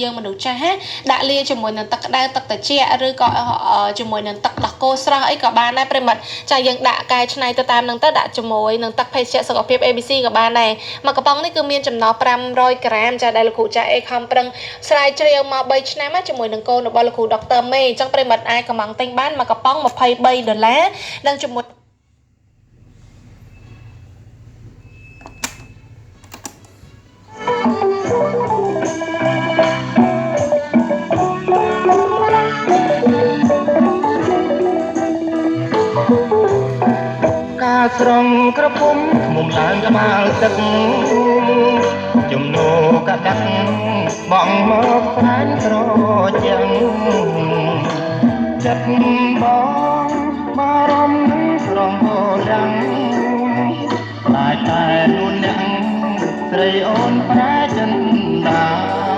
យើងមនុស្សចាស់ហ่าដាក់លាជាមួយនឹងទឹកក្តៅទឹកត្រជាក់ឬក៏ជាមួយនឹងទឹកដោះគោស្រស់អីក៏បានដែរប្រិមិត្តចាយើងដាក់កែច្នៃទៅតាមនឹងទៅដាក់ជាមួយនឹងទឹកភេសជ្ជៈសុខភាព ABC ក៏បានដែរមួយកំប៉ុងនេះគឺមានចំណោះ500ក្រាមចាដែលលោកគ្រូចាអេខំប្រឹងស្រាវជ្រាវមក3ឆ្នាំជាមួយនឹងកូនរបស់លោកគ្រូដុកទ័រមេអញ្ចឹងប្រិមិត្តអាចកំងទិញបានមួយកំប៉ុង$23និងជាមួយការស្រង់ក្រពុំមុំឡើងក្បាលទឹកជំនោកដាក់បងមកស្រាញ់ត្រជាងចិត្តបងបារម្ភនឹងស្រងហូរដាំងខ្លាចតែនួនអ្នកស្រីអូនប្រែចិនដា